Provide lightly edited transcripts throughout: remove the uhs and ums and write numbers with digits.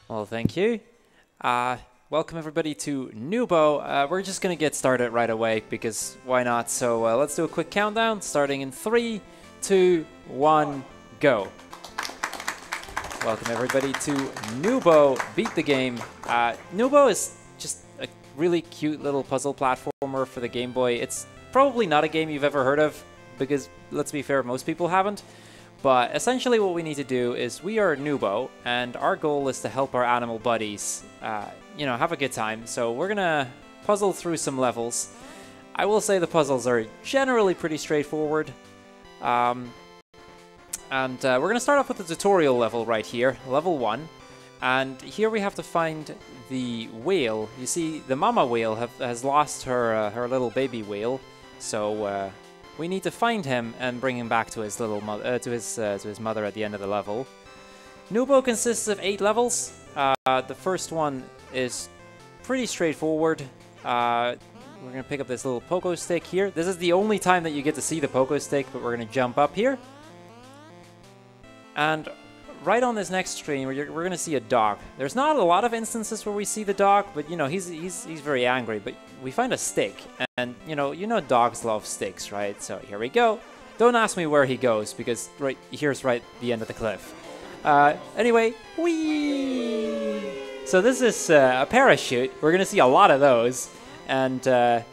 Well, thank you. Welcome everybody to Noobow. We're just going to get started right away because why not? So let's do a quick countdown starting in 3, 2, 1, go. Welcome everybody to Noobow Beat the Game. Noobow is just a really cute little puzzle platformer for the Game Boy. It's probably not a game you've ever heard of because, let's be fair, most people haven't. But essentially what we need to do is we are Noobow, and our goal is to help our animal buddies, have a good time. So we're gonna puzzle through some levels. I will say the puzzles are generally pretty straightforward. We're gonna start off with the tutorial level right here, level 1. And here we have to find the whale. You see, the mama whale has lost her little baby whale, so we need to find him and bring him back to his little to his mother at the end of the level. Noobow consists of 8 levels. The first one is pretty straightforward. We're gonna pick up this little pogo stick here. This is the only time that you get to see the pogo stick, but we're gonna jump up here. And right on this next screen, we're gonna see a dog. There's not a lot of instances where we see the dog, but he's very angry. But we find a stick, and you know dogs love sticks, right? So here we go. Don't ask me where he goes because here's the end of the cliff. Anyway, whee! So this is a parachute. We're gonna see a lot of those, and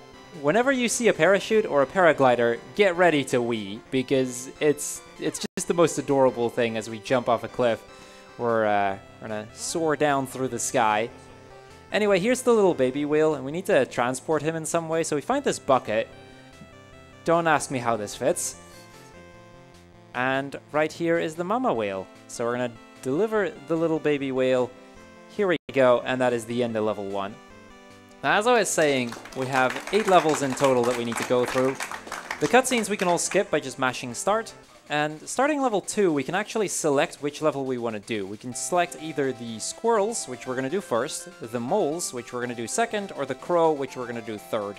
whenever you see a parachute or a paraglider, get ready to wee because it's just the most adorable thing as we jump off a cliff. We're gonna soar down through the sky. Anyway, here's the little baby whale, and we need to transport him in some way, so we find this bucket. Don't ask me how this fits. And right here is the mama whale. So we're gonna deliver the little baby whale. Here we go, and that is the end of level 1. Now, as I was saying, we have 8 levels in total that we need to go through. The cutscenes we can all skip by just mashing start. And starting level 2, we can actually select which level we want to do. We can select either the squirrels, which we're going to do first, the moles, which we're going to do second, or the crow, which we're going to do third.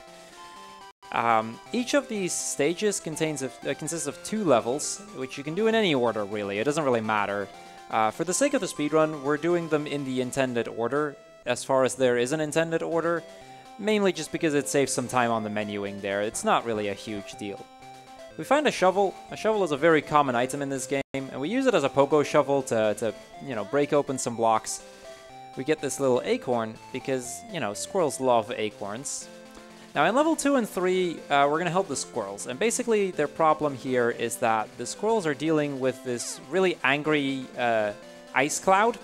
Each of these stages consists of 2 levels, which you can do in any order, really. It doesn't really matter. For the sake of the speedrun, we're doing them in the intended order, as far as there is an intended order, mainly just because it saves some time on the menuing there. It's not really a huge deal. We find a shovel. A shovel is a very common item in this game, and we use it as a pogo shovel to break open some blocks. We get this little acorn because, squirrels love acorns. Now in level 2 and 3, we're going to help the squirrels, and basically their problem here is that the squirrels are dealing with this really angry ice cloud,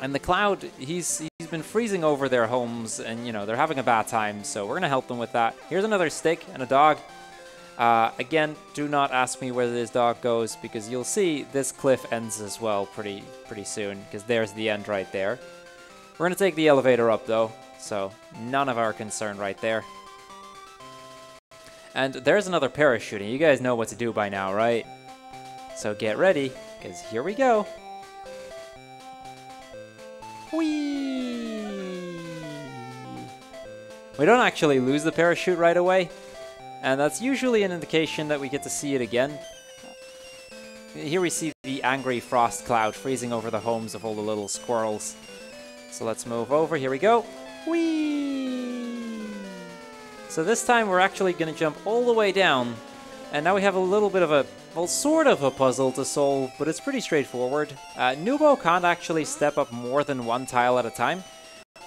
and the cloud, he's been freezing over their homes, and they're having a bad time, so we're going to help them with that. Here's another stick and a dog. Again, do not ask me where this dog goes because you'll see this cliff ends as well pretty soon because there's the end right there. We're going to take the elevator up though, so none of our concern right there. And there's another parachuting. You guys know what to do by now, right? So get ready because here we go. Whee! We don't actually lose the parachute right away. And that's usually an indication that we get to see it again. Here we see the angry frost cloud freezing over the homes of all the little squirrels. So let's move over. Here we go. Whee! So this time we're actually going to jump all the way down. And now we have a little bit of a, well, sort of a puzzle to solve, but it's pretty straightforward. Noobow can't actually step up more than 1 tile at a time,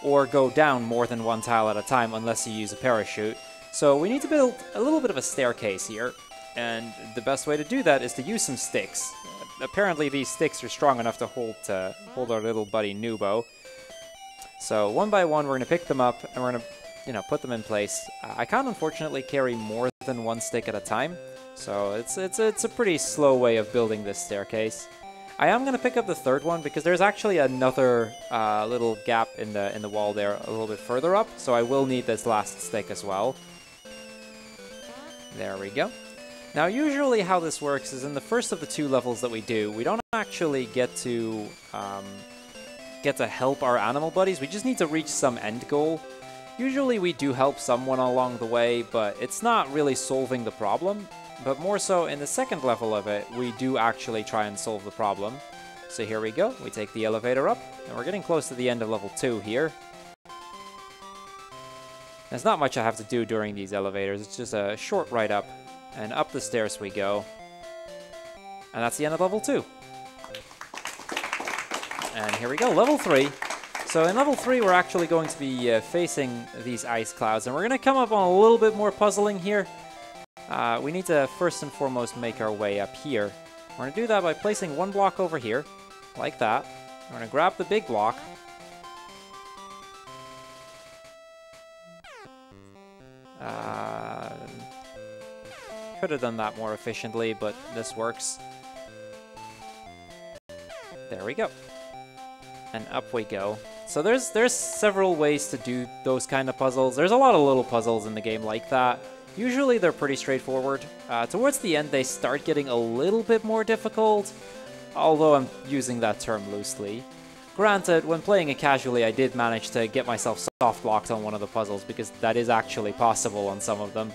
or go down more than 1 tile at a time unless you use a parachute. So we need to build a little bit of a staircase here, and the best way to do that is to use some sticks. Apparently these sticks are strong enough to hold our little buddy Noobow. So one by one we're going to pick them up, and we're going to put them in place. I can't unfortunately carry more than 1 stick at a time, so it's a pretty slow way of building this staircase. I am going to pick up the 3rd one because there's actually another little gap in the wall there a little bit further up, so I will need this last stick as well. There we go. Now usually how this works is in the first of the 2 levels that we do, we don't actually get to help our animal buddies, we just need to reach some end goal. Usually we do help someone along the way, but it's not really solving the problem. But more so in the second level of it, we do actually try and solve the problem. So here we go. We take the elevator up, and we're getting close to the end of level 2 here. There's not much I have to do during these elevators. It's just a short ride up, and up the stairs we go. And that's the end of level 2. And here we go, level 3. So in level 3, we're actually going to be facing these ice clouds, and we're going to come up on a little bit more puzzling here. We need to first and foremost make our way up here. We're going to do that by placing one block over here, like that. We're going to grab the big block. Could have done that more efficiently, but this works. There we go. And up we go. So there's several ways to do those kind of puzzles. There's a lot of little puzzles in the game like that. Usually they're pretty straightforward. Towards the end they start getting a little bit more difficult, although I'm using that term loosely. Granted, when playing it casually, I did manage to get myself soft locked on one of the puzzles, because that is actually possible on some of them.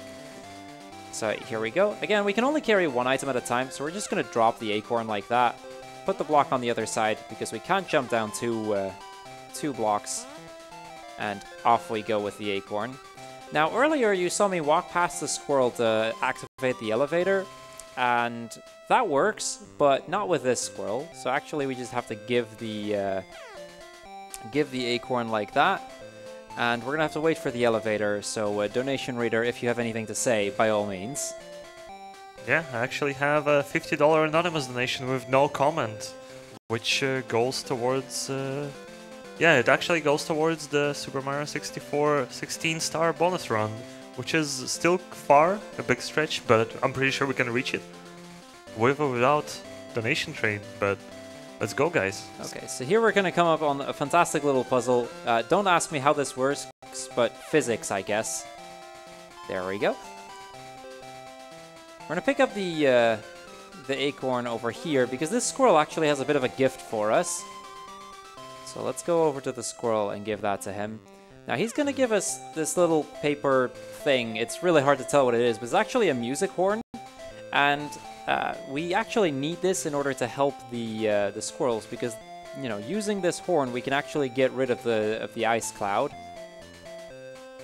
So here we go. Again, we can only carry one item at a time, so we're just going to drop the acorn like that. Put the block on the other side, because we can't jump down two blocks. And off we go with the acorn. Now, earlier you saw me walk past the squirrel to activate the elevator, and that works, but not with this squirrel. So actually we just have to give the acorn like that. And we're going to have to wait for the elevator, so donation reader, if you have anything to say, by all means. Yeah, I actually have a $50 anonymous donation with no comment, which goes towards... yeah, it actually goes towards the Super Mario 64 16-star bonus run, which is still far, a big stretch, but I'm pretty sure we can reach it with or without donation trade, but let's go, guys. Okay, so here we're going to come up on a fantastic little puzzle. Don't ask me how this works, but physics, I guess. There we go. We're going to pick up the acorn over here, because this squirrel actually has a bit of a gift for us. So let's go over to the squirrel and give that to him. Now he's going to give us this little paper thing. It's really hard to tell what it is, but it's actually a music horn. And we actually need this in order to help the squirrels, because, you know, using this horn we can actually get rid of the ice cloud.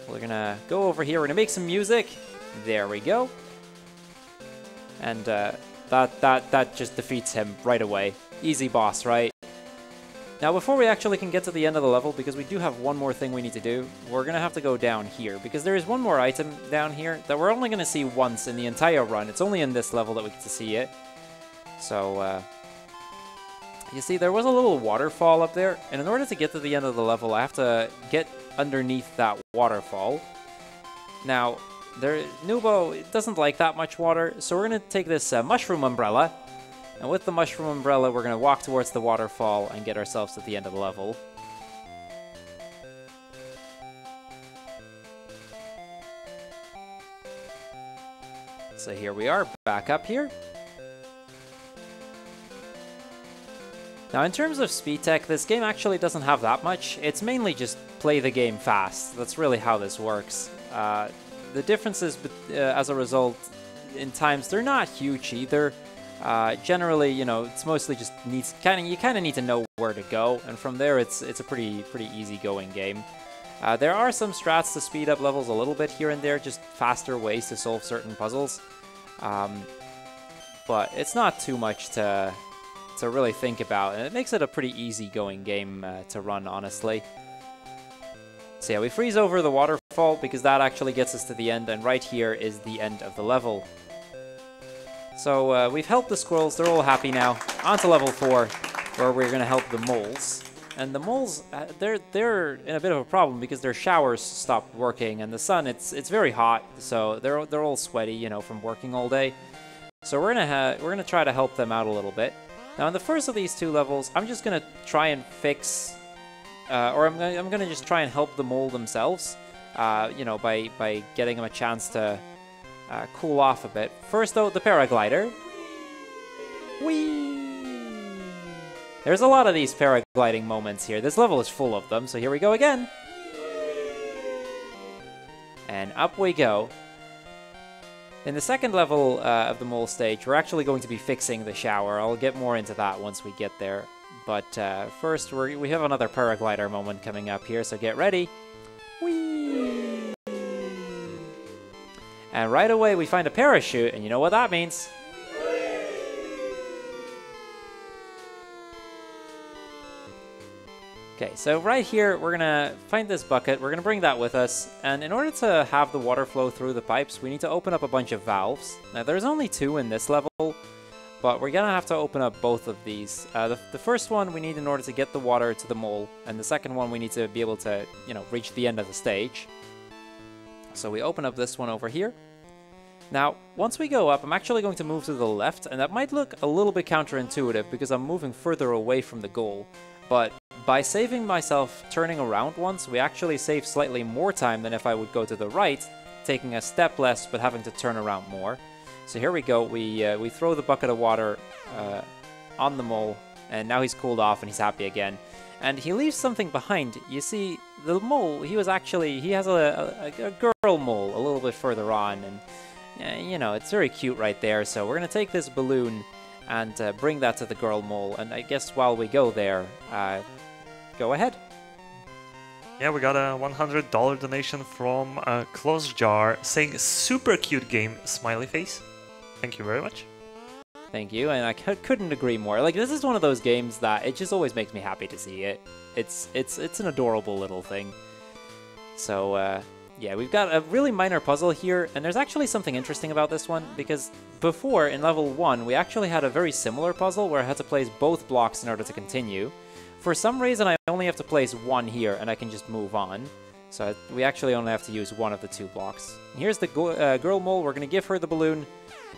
We're gonna go over here. We're gonna make some music. There we go. And that just defeats him right away. Easy boss, right? Now, before we actually can get to the end of the level, because we do have one more thing we need to do, we're going to have to go down here, because there is one more item down here that we're only going to see once in the entire run. It's only in this level that we get to see it. So, you see, there was a little waterfall up there, and in order to get to the end of the level, I have to get underneath that waterfall. Now, Noobow doesn't like that much water, so we're going to take this mushroom umbrella. And with the mushroom umbrella, we're going to walk towards the waterfall and get ourselves to the end of the level. So here we are, back up here. Now in terms of speed tech, this game actually doesn't have that much. It's mainly just play the game fast. That's really how this works. The differences as a result in times, they're not huge either. Generally, you know, it's mostly just you kind of need to know where to go, and from there it's a pretty easy-going game. There are some strats to speed up levels a little bit here and there, just faster ways to solve certain puzzles. But it's not too much to really think about, and it makes it a pretty easy-going game to run, honestly. So yeah, we freeze over the waterfall because that actually gets us to the end, and right here is the end of the level. So we've helped the squirrels, they're all happy now. On to level 4, where we're going to help the moles. And the moles, they're in a bit of a problem because their showers stopped working, and the sun, it's very hot, so they're all sweaty, you know, from working all day. So we're gonna try to help them out a little bit. Now in the first of these 2 levels, I'm just gonna try and fix, or I'm gonna just try and help the mole themselves, you know, by getting them a chance to cool off a bit. First, though, the paraglider. Whee! There's a lot of these paragliding moments here. This level is full of them, so here we go again. And up we go. In the second level of the mole stage, we're actually going to be fixing the shower. I'll get more into that once we get there. But first, we have another paraglider moment coming up here, so get ready. Whee! And right away we find a parachute, and you know what that means. Okay, so right here we're gonna find this bucket, we're gonna bring that with us, and in order to have the water flow through the pipes, we need to open up a bunch of valves. Now there's only 2 in this level, but we're gonna have to open up both of these. The first one we need in order to get the water to the mole, and the second one we need to be able to, you know, reach the end of the stage. So we open up this one over here. Now, once we go up, I'm actually going to move to the left, and that might look a little bit counterintuitive because I'm moving further away from the goal. But by saving myself turning around once, we actually save slightly more time than if I would go to the right, taking a step less but having to turn around more. So here we go, we throw the bucket of water on the mole, and now he's cooled off and he's happy again. And he leaves something behind. You see, the mole, he has a girl mole a little bit further on, and you know, it's very cute right there. So we're going to take this balloon and bring that to the girl mole, and I guess while we go there, go ahead. Yeah, we got a $100 donation from Close Jar saying super cute game, smiley face. Thank you very much. Thank you, and I couldn't agree more. Like, this is one of those games that it just always makes me happy to see it. It's an adorable little thing. So yeah, we've got a really minor puzzle here, and there's actually something interesting about this one, because before, in level 1, we actually had a very similar puzzle where I had to place both blocks in order to continue. For some reason, I only have to place one here, and I can just move on. So we actually only have to use one of the 2 blocks. And here's the girl mole. We're going to give her the balloon,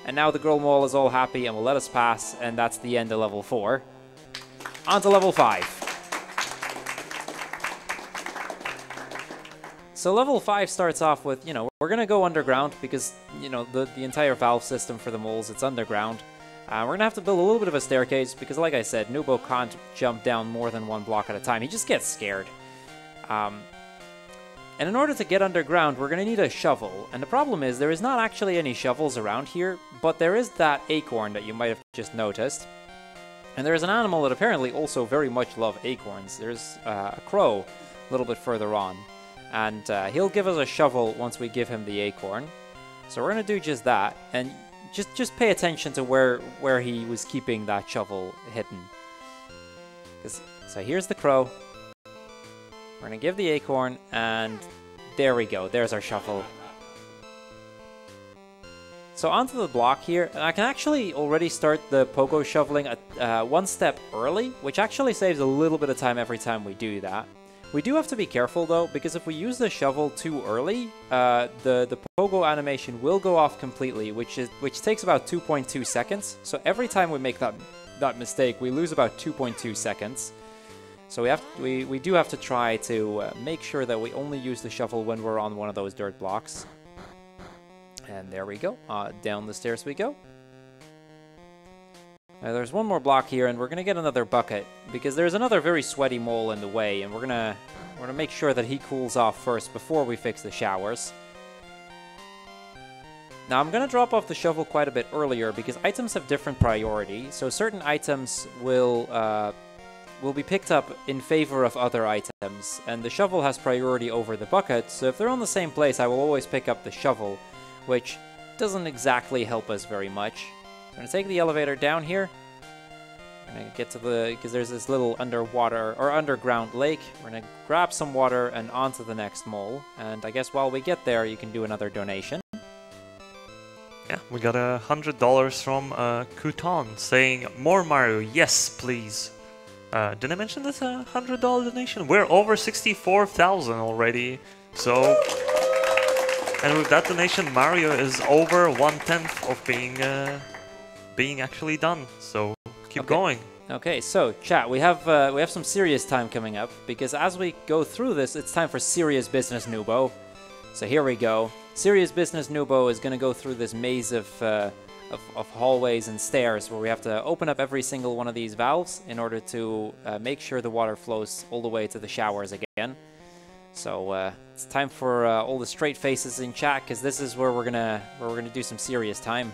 and now the girl mole is all happy and will let us pass, and that's the end of level 4. On to level 5. So level 5 starts off with, you know, we're going to go underground because, you know, the entire valve system for the moles, it's underground. We're going to have to build a little bit of a staircase because, like I said, Noobow can't jump down more than 1 block at a time. He just gets scared. And in order to get underground, we're going to need a shovel. And the problem is there is not actually any shovels around here, but there is that acorn that you might have just noticed. And there is an animal that apparently also very much loves acorns. There's a crow a little bit further on. And he'll give us a shovel once we give him the acorn. So we're going to do just that. And just pay attention to where he was keeping that shovel hidden. So here's the crow. We're going to give the acorn, and there we go. There's our shovel. So onto the block here, and I can actually already start the pogo shoveling at 1 step early, which actually saves a little bit of time every time we do that. We do have to be careful though, because if we use the shovel too early, the pogo animation will go off completely, which takes about 2.2 seconds. So every time we make that mistake, we lose about 2.2 seconds. So we do have to try to make sure that we only use the shovel when we're on one of those dirt blocks. And there we go. Down the stairs we go. There's one more block here, and we're gonna get another bucket because there's another very sweaty mole in the way, and we're gonna make sure that he cools off first before we fix the showers. Now I'm gonna drop off the shovel quite a bit earlier because items have different priority. So certain items will be picked up in favor of other items, and the shovel has priority over the bucket. So if they're on the same place, I will always pick up the shovel, which doesn't exactly help us very much. I'm going to take the elevator down here. We're going to get to because there's this little underwater or underground lake. We're going to grab some water and onto the next mole. And I guess while we get there, you can do another donation. Yeah, we got $100 from Kutan saying, more Mario, yes, please. Did I mention this $100 donation? We're over 64,000 already. So, and with that donation, Mario is over 1/10 of being actually done. So keep going. Okay, so chat, we have some serious time coming up because as we go through this, it's time for serious business, Noobow. So here we go. Serious business Noobow is going to go through this maze of hallways and stairs where we have to open up every single one of these valves in order to make sure the water flows all the way to the showers again. So it's time for all the straight faces in chat because this is where we're gonna do some serious time.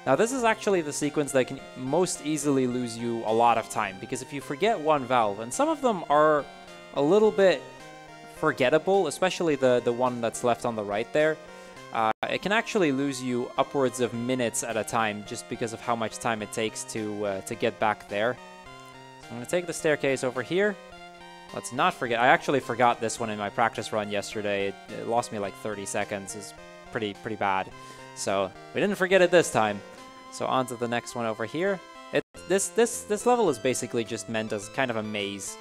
Now this is actually the sequence that can most easily lose you a lot of time, because if you forget one valve, and some of them are a little bit forgettable, especially the one that's left on the right there, it can actually lose you upwards of minutes at a time just because of how much time it takes to get back there. So I'm going to take the staircase over here. Let's not forget, I actually forgot this one in my practice run yesterday. It lost me like 30 seconds. It's pretty bad. So we didn't forget it this time. So on to the next one over here. This level is basically just meant as kind of a maze.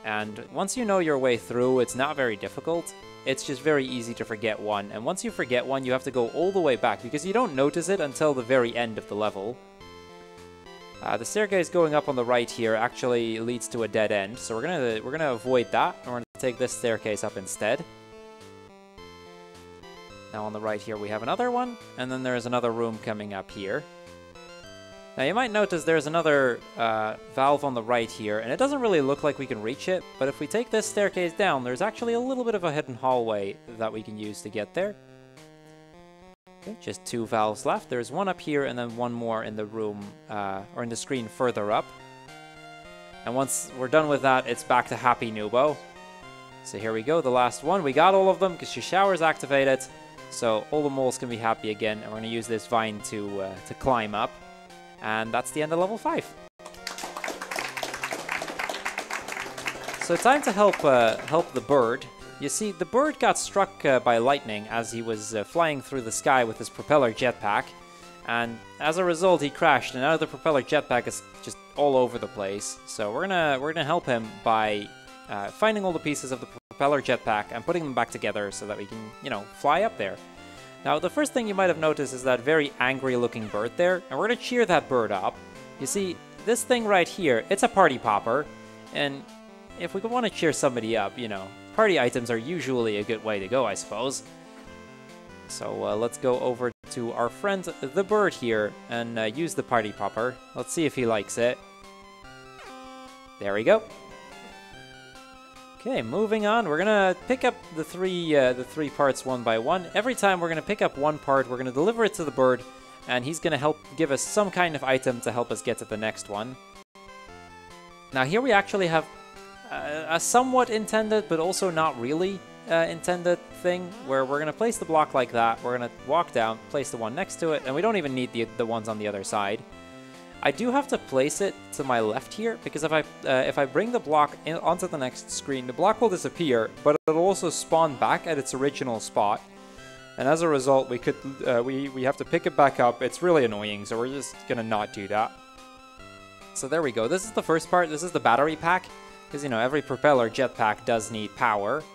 And once you know your way through, it's not very difficult. It's just very easy to forget one. And once you forget one, you have to go all the way back, because you don't notice it until the very end of the level. The staircase going up on the right here actually leads to a dead end, so we're gonna avoid that, and we're gonna take this staircase up instead. Now on the right here we have another one, and then there's another room coming up here. Now you might notice there's another valve on the right here, and it doesn't really look like we can reach it, but if we take this staircase down, there's actually a little bit of a hidden hallway that we can use to get there. Okay, just 2 valves left. There's one up here and then one more in the room, or in the screen further up. And once we're done with that, it's back to Happy Noobow. So here we go, the last one. We got all of them because your shower's activated, so all the moles can be happy again, and we're going to use this vine to climb up. And that's the end of level 5. So time to help the bird. You see, the bird got struck by lightning as he was flying through the sky with his propeller jetpack, and as a result he crashed, and now the propeller jetpack is just all over the place. So we're gonna help him by finding all the pieces of the propeller jetpack and putting them back together so that we can, you know, fly up there. Now the first thing you might have noticed is that very angry looking bird there, and we're gonna cheer that bird up. You see, this thing right here, it's a party popper, and if we want to cheer somebody up, you know, party items are usually a good way to go, I suppose. So let's go over to our friend the bird here and use the party popper. Let's see if he likes it. There we go. Okay, moving on. We're gonna pick up the three parts one by one. Every time we're gonna pick up one part, we're gonna deliver it to the bird, and he's gonna help give us some kind of item to help us get to the next one. Now here we actually have a somewhat intended, but also not really intended thing, where we're going to place the block like that, we're going to walk down, place the one next to it, and we don't even need the ones on the other side. I do have to place it to my left here, because if I bring the block onto the next screen, the block will disappear, but it'll also spawn back at its original spot, and as a result, we have to pick it back up. It's really annoying, so we're just going to not do that. So there we go. This is the first part. This is the battery pack. Because, you know, every propeller jetpack does need power. So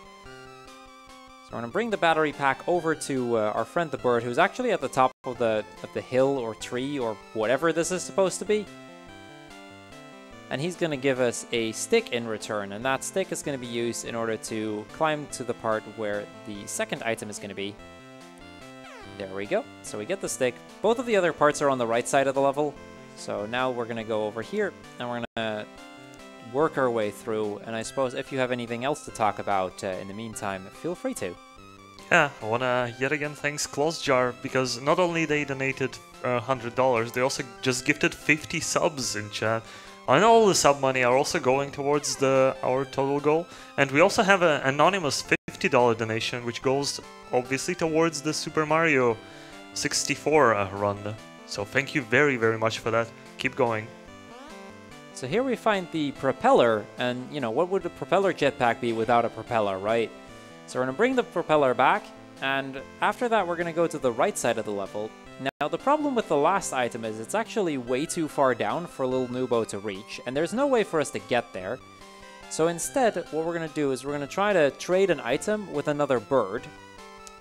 we're going to bring the battery pack over to our friend the bird, who's actually at the top of the hill or tree or whatever this is supposed to be. And he's going to give us a stick in return, and that stick is going to be used in order to climb to the part where the second item is going to be. There we go. So we get the stick. Both of the other parts are on the right side of the level. So now we're going to go over here, and we're going to work our way through, and I suppose if you have anything else to talk about in the meantime, feel free to. Yeah, I wanna yet again thanks Close Jar, because not only they donated $100, they also just gifted 50 subs in chat. And all the sub money are also going towards our total goal. And we also have an anonymous $50 donation, which goes obviously towards the Super Mario 64 run. So thank you very, very much for that. Keep going. So here we find the propeller, and, you know, what would a propeller jetpack be without a propeller, right? So we're going to bring the propeller back, and after that we're going to go to the right side of the level. Now the problem with the last item is it's actually way too far down for little Noobow to reach, and there's no way for us to get there. So instead, what we're going to do is we're going to try to trade an item with another bird.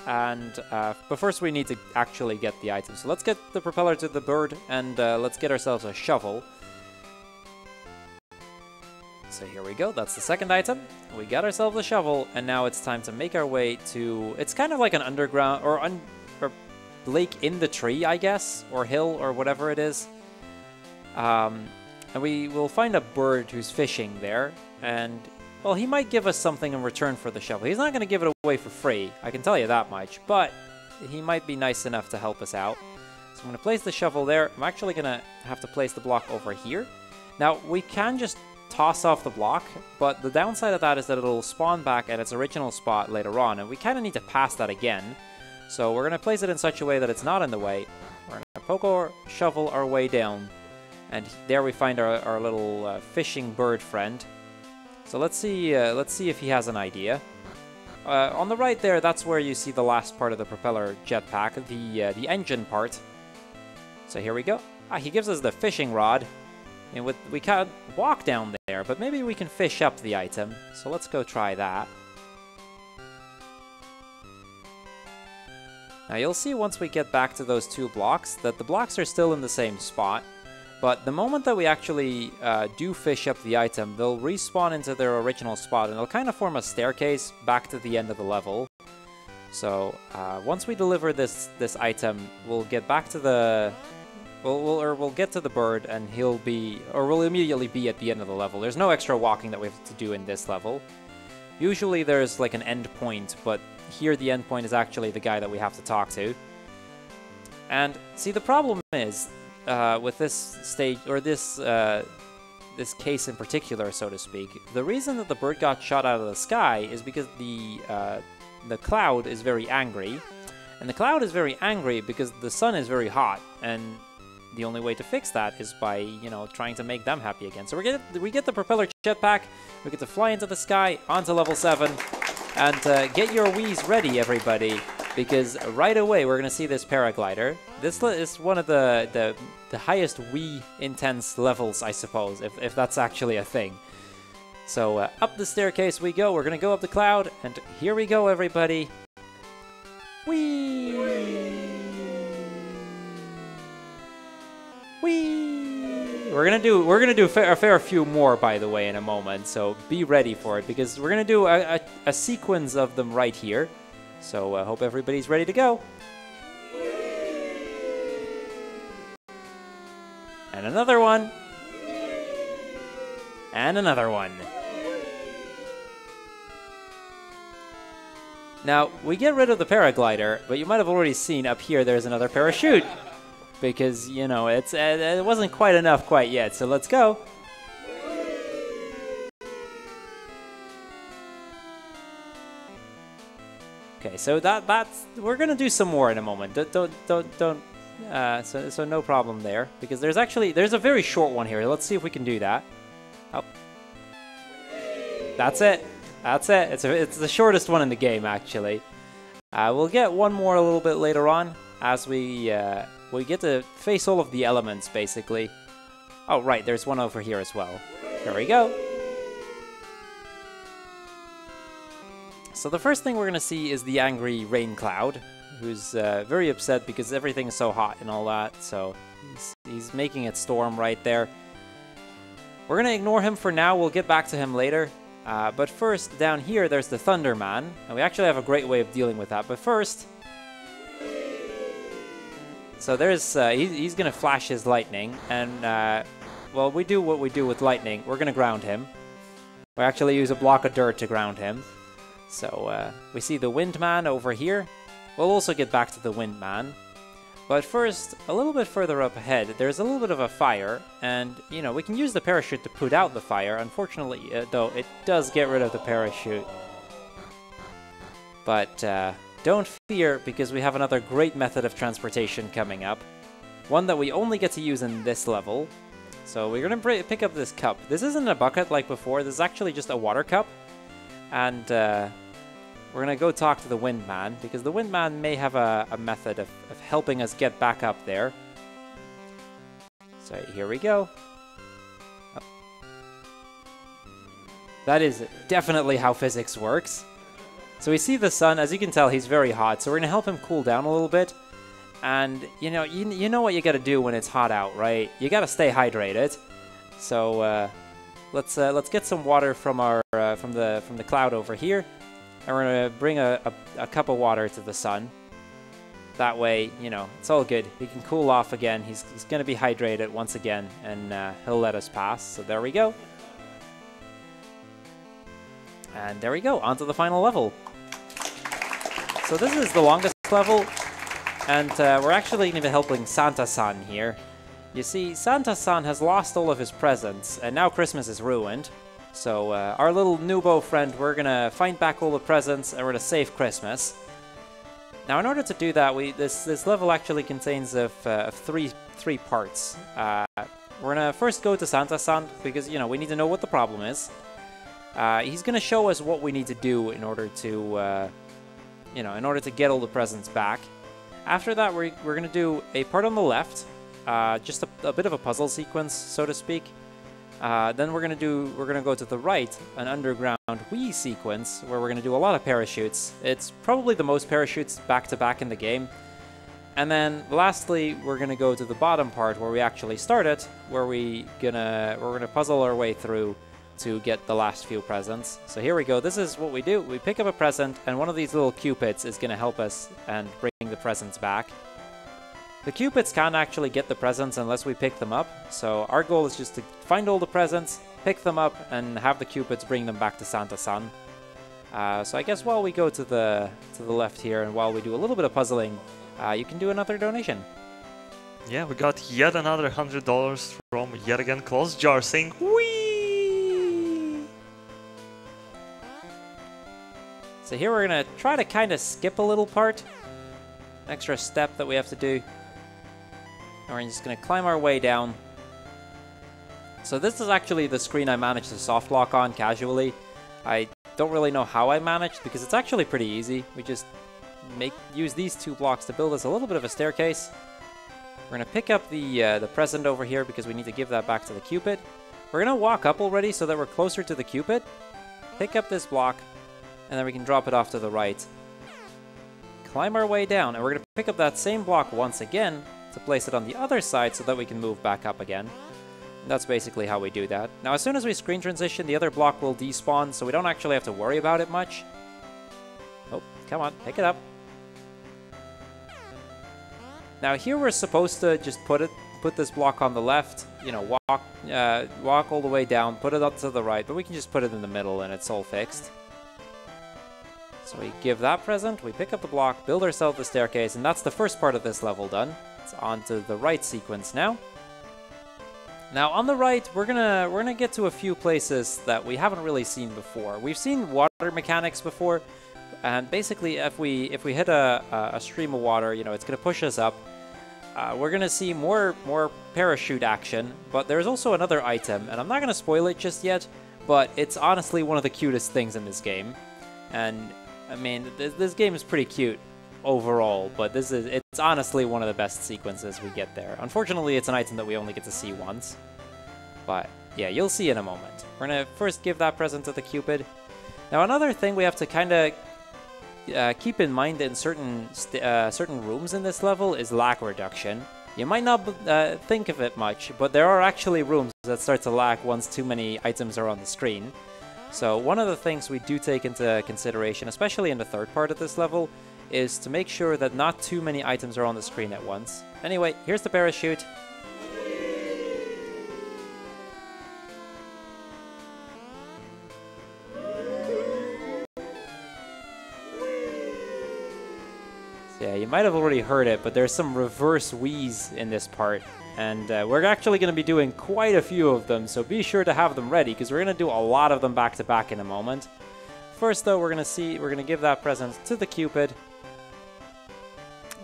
And but first we need to actually get the item. So let's get the propeller to the bird, and let's get ourselves a shovel. So here we go, that's the second item. We got ourselves a shovel, and now it's time to make our way to... It's kind of like an underground, or lake in the tree, I guess, or hill, or whatever it is. And we will find a bird who's fishing there, and, well, he might give us something in return for the shovel. He's not going to give it away for free, I can tell you that much, but he might be nice enough to help us out. So I'm going to place the shovel there. I'm actually going to have to place the block over here. Now, we can just toss off the block, but the downside of that is that it'll spawn back at its original spot later on, and we kind of need to pass that again. So we're going to place it in such a way that it's not in the way. We're going to poke or shovel our way down, and there we find our little fishing bird friend. So let's see if he has an idea. On the right there, that's where you see the last part of the propeller jetpack, the engine part. So here we go. He gives us the fishing rod. And we can't walk down there, but maybe we can fish up the item. So let's go try that. Now you'll see once we get back to those 2 blocks that the blocks are still in the same spot. But the moment that we actually do fish up the item, they'll respawn into their original spot, and they'll kind of form a staircase back to the end of the level. So once we deliver this item, we'll get back to the... We'll get to the bird, and we'll immediately be at the end of the level. There's no extra walking that we have to do in this level. Usually there's like an end point, but here the end point is actually the guy that we have to talk to. And see, the problem is with this stage, or this case in particular, so to speak, the reason that the bird got shot out of the sky is because the cloud is very angry, and the cloud is very angry because the sun is very hot, and the only way to fix that is by, you know, trying to make them happy again. So we get the propeller jetpack, we get to fly into the sky, onto level 7, and get your Wiis ready, everybody, because right away we're going to see this paraglider. This is one of the highest Wii intense levels, I suppose, if that's actually a thing. So up the staircase we go. We're going to go up the cloud, and here we go, everybody. Whee! Whee! We're gonna do a fair few more, by the way, in a moment. So be ready for it, because we're gonna do a sequence of them right here. So I hope everybody's ready to go. And another one. And another one. Now, we get rid of the paraglider, but you might have already seen up here there's another parachute. Because, you know, it wasn't quite enough quite yet, so let's go. Okay, so that's we're gonna do some more in a moment. So no problem there, because there's a very short one here. Let's see if we can do that. Oh, that's it. That's it. It's the shortest one in the game, actually. We'll get one more a little bit later on as we get to face all of the elements, basically. Oh, right, there's one over here as well. Here we go. So the first thing we're going to see is the angry rain cloud, who's very upset because everything is so hot and all that, so he's making it storm right there. We're going to ignore him for now. We'll get back to him later. But first, down here, there's the Thunder Man, and we actually have a great way of dealing with that. But first... So there's, he's going to flash his lightning, and, well, we do what we do with lightning. We're going to ground him. We actually use a block of dirt to ground him. So, we see the Wind Man over here. We'll also get back to the Wind Man. But first, a little bit further up ahead, there's a little bit of a fire, and, you know, we can use the parachute to put out the fire. Unfortunately, though, it does get rid of the parachute. But, don't fear, because we have another great method of transportation coming up. One that we only get to use in this level. So we're going to pick up this cup. This isn't a bucket like before. This is actually just a water cup. And we're going to go talk to the Wind Man, because the Wind Man may have a method of helping us get back up there. So here we go. Oh. That is definitely how physics works. So we see the sun. As you can tell, he's very hot, so we're going to help him cool down a little bit. And, you know what you got to do when it's hot out, right? You got to stay hydrated. So let's get some water from our from the cloud over here, and we're going to bring a cup of water to the sun. That way, you know, it's all good. He can cool off again. He's going to be hydrated once again, and he'll let us pass. So there we go. And there we go, on to the final level. So this is the longest level. And we're actually going to be helping Santa-san here. You see, Santa-san has lost all of his presents, and now Christmas is ruined. So our little Noobow friend, we're going to find back all the presents, and we're going to save Christmas. Now, in order to do that, this level actually contains of three parts. We're going to first go to Santa-san, because, you know, we need to know what the problem is. He's going to show us what we need to do in order to, you know, in order to get all the presents back. After that, we're going to do a part on the left, just a bit of a puzzle sequence, so to speak. Then we're going to go to the right, an underground Wii sequence, where we're going to do a lot of parachutes. It's probably the most parachutes back-to-back in the game. And then lastly, we're going to go to the bottom part where we actually started, where we're gonna puzzle our way through to get the last few presents. So here we go. This is what we do. We pick up a present, and one of these little cupids is going to help us and bring the presents back. The cupids can't actually get the presents unless we pick them up, so our goal is just to find all the presents, pick them up, and have the cupids bring them back to Santa-san. So I guess while we go to the left here, and while we do a little bit of puzzling, you can do another donation. Yeah, we got yet another $100 from yet again Closed Jar saying whee! So here we're going to try to kind of skip a little part, an extra step that we have to do. And we're just going to climb our way down. So this is actually the screen I managed to soft lock on casually. I don't really know how I managed, because it's actually pretty easy. We just use these two blocks to build us a little bit of a staircase. We're going to pick up the present over here because we need to give that back to the Cupid. We're going to walk up already so that we're closer to the Cupid. Pick up this block, and then we can drop it off to the right. Climb our way down, and we're going to pick up that same block once again to place it on the other side so that we can move back up again. And that's basically how we do that. Now, as soon as we screen transition, the other block will despawn, so we don't actually have to worry about it much. Oh, come on, pick it up. Now here we're supposed to just put this block on the left, you know, walk all the way down, put it up to the right, but we can just put it in the middle and it's all fixed. So we give that present, we pick up the block, build ourselves the staircase, and that's the first part of this level done. It's on to the right sequence now. Now on the right, we're gonna get to a few places that we haven't really seen before. We've seen water mechanics before, and basically if we hit a stream of water, you know, it's gonna push us up. We're gonna see more parachute action, but there's also another item, and I'm not gonna spoil it just yet, but it's honestly one of the cutest things in this game. And I mean, this game is pretty cute overall, but it's honestly one of the best sequences we get there. Unfortunately, it's an item that we only get to see once, but yeah, you'll see in a moment. We're gonna first give that present to the Cupid. Now another thing we have to kind of keep in mind in certain rooms in this level is lag reduction. You might not think of it much, but there are actually rooms that start to lag once too many items are on the screen. So one of the things we do take into consideration, especially in the third part of this level, is to make sure that not too many items are on the screen at once. Anyway, here's the parachute. Yeah, you might have already heard it, but there's some reverse wheeze in this part, and we're actually going to be doing quite a few of them, so be sure to have them ready, because we're going to do a lot of them back to back in a moment. First though, we're going to give that present to the Cupid.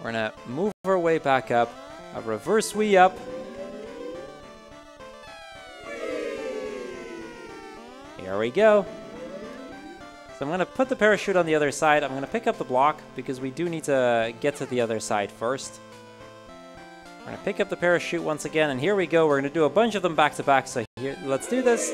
We're going to move our way back up, a reverse whee up. Here we go. So I'm going to put the parachute on the other side. I'm going to pick up the block because we do need to get to the other side first. We're going to pick up the parachute once again, and here we go. We're going to do a bunch of them back to back. So here, let's do this.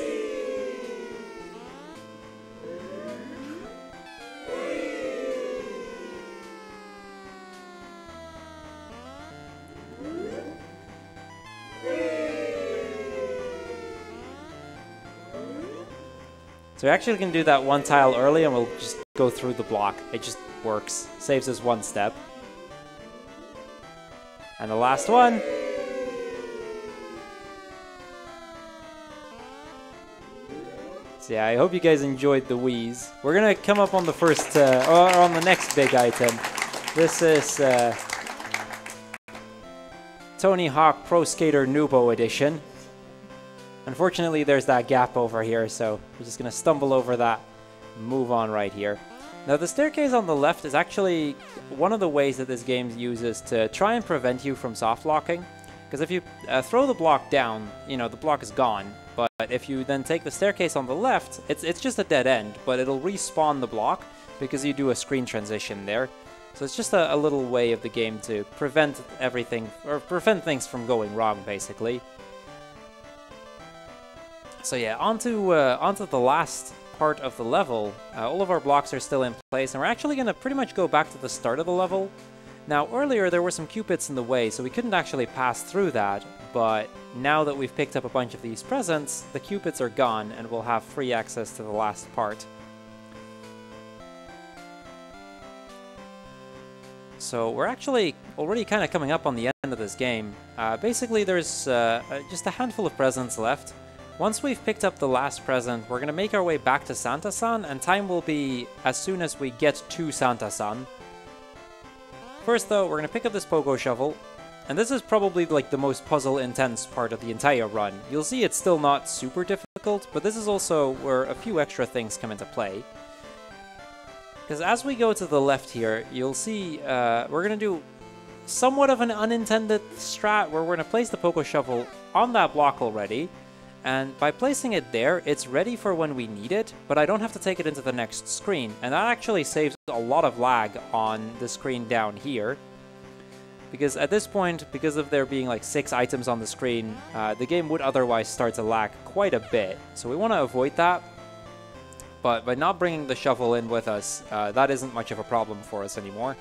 So we're actually going to do that one tile early, and we'll just go through the block. It just works. Saves us one step. And the last one. So yeah, I hope you guys enjoyed the wheeze. We're going to come up on the first, or on the next big item. This is Tony Hawk Pro Skater Noobow edition. Unfortunately, there's that gap over here, so we're just going to stumble over that, move on right here. Now, the staircase on the left is actually one of the ways that this game uses to try and prevent you from soft locking. Because if you throw the block down, you know, the block is gone. But if you then take the staircase on the left, it's just a dead end, but it'll respawn the block because you do a screen transition there. So it's just a little way of the game to prevent everything, or prevent things from going wrong, basically. So yeah, onto the last part of the level. All of our blocks are still in place, and we're actually going to pretty much go back to the start of the level. Now, earlier there were some cupids in the way, so we couldn't actually pass through that, but now that we've picked up a bunch of these presents, the cupids are gone, and we'll have free access to the last part. So we're actually already kind of coming up on the end of this game. Basically, there's just a handful of presents left. Once we've picked up the last present, we're going to make our way back to Santa-san, and time will be as soon as we get to Santa-san. First though, we're going to pick up this pogo shovel, and this is probably like the most puzzle-intense part of the entire run. You'll see it's still not super difficult, but this is also where a few extra things come into play. Because as we go to the left here, you'll see we're going to do somewhat of an unintended strat where we're going to place the pogo shovel on that block already. And by placing it there, it's ready for when we need it, but I don't have to take it into the next screen. And that actually saves a lot of lag on the screen down here. Because at this point, because of there being like 6 items on the screen, the game would otherwise start to lag quite a bit. So we want to avoid that. But by not bringing the shovel in with us, that isn't much of a problem for us anymore.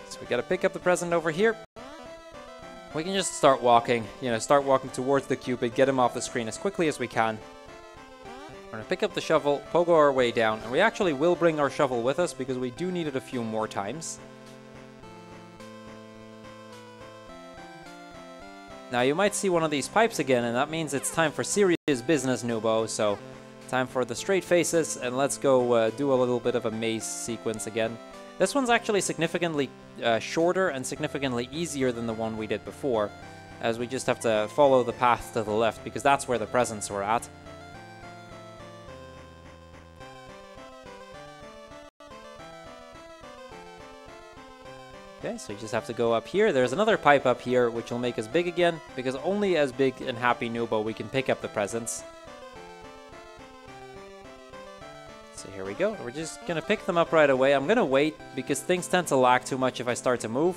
So we gotta pick up the present over here. We can just start walking, start walking towards the cupid, get him off the screen as quickly as we can. We're going to pick up the shovel, pogo our way down, and we actually will bring our shovel with us because we do need it a few more times. Now you might see one of these pipes again, and that means it's time for serious business, Noobow, so time for the straight faces, and let's go do a little bit of a maze sequence again. This one's actually significantly shorter and significantly easier than the one we did before, as we just have to follow the path to the left, because that's where the presents were at. Okay, so you just have to go up here. There's another pipe up here, which will make us big again, because only as big and happy Noobow we can pick up the presents. So here we go. We're just going to pick them up right away. I'm going to wait because things tend to lag too much if I start to move.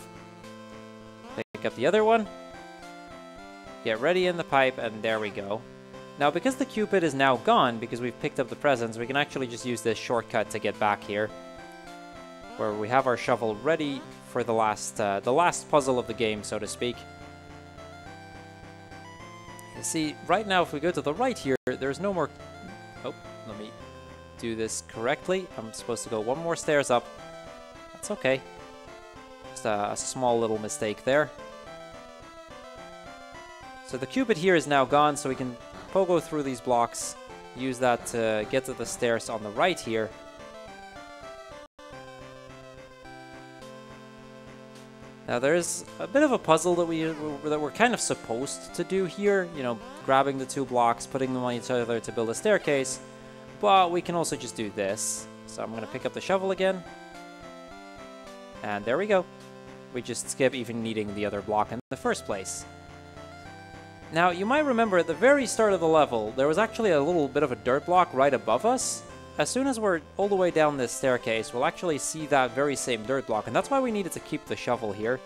Pick up the other one. Get ready in the pipe, and there we go. Now, because the cupid is now gone, because we've picked up the presents, we can actually just use this shortcut to get back here, where we have our shovel ready for the last puzzle of the game, so to speak. You see, right now, if we go to the right here, there's no more... Oh, let me do this correctly. I'm supposed to go one more stairs up. That's okay. Just a small little mistake there. So the cupid here is now gone, so we can pogo through these blocks, use that to get to the stairs on the right here. Now there's a bit of a puzzle that we're kind of supposed to do here, grabbing the 2 blocks, putting them on each other to build a staircase. But we can also just do this. So I'm going to pick up the shovel again. And there we go. We just skip even needing the other block in the first place. Now, you might remember at the very start of the level, there was actually a little bit of a dirt block right above us. As soon as we're all the way down this staircase, we'll actually see that very same dirt block. And that's why we needed to keep the shovel here.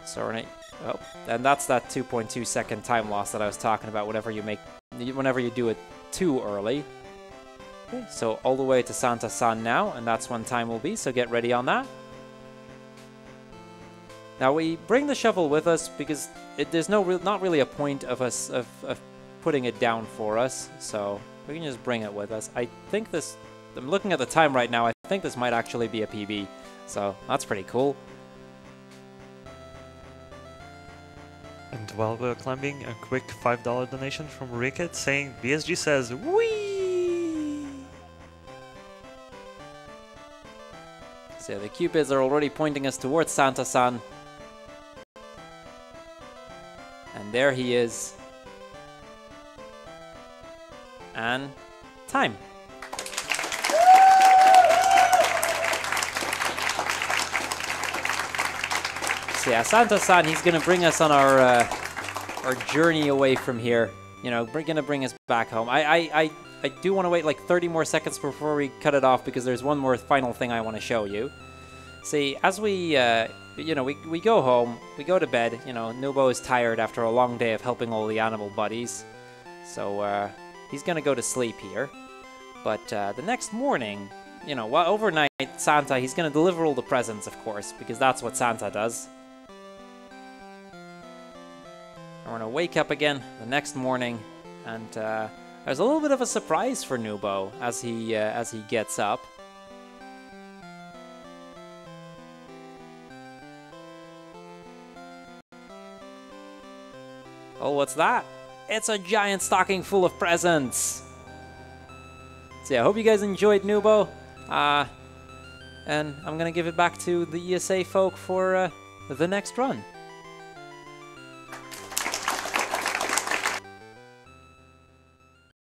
So we're oh, and that's that 2.2 second time loss that I was talking about whenever you do it too early. Okay, so all the way to Santa-san now, and that's when time will be, so get ready on that. Now we bring the shovel with us because there's not really a point of us of putting it down for us, so we can just bring it with us. I think this, I'm looking at the time right now, I think this might actually be a PB, so that's pretty cool. And while we're climbing, a quick $5 donation from Ricket saying, BSG says, whee! So the cupids are already pointing us towards Santa-san. And there he is. And time. So yeah, Santa-san, he's gonna bring us on our journey away from here. You know, gonna bring us back home. I do want to wait like 30 more seconds before we cut it off because there's one more final thing I want to show you. See, as we, you know, we go home, we go to bed. You know, Noobow is tired after a long day of helping all the animal buddies, so he's gonna go to sleep here. But the next morning, you know, overnight, Santa, he's gonna deliver all the presents, of course, because that's what Santa does. We're gonna wake up again the next morning, and there's a little bit of a surprise for Noobow as he gets up. Oh, what's that? It's a giant stocking full of presents. So yeah, I hope you guys enjoyed Noobow, and I'm gonna give it back to the ESA folk for the next run.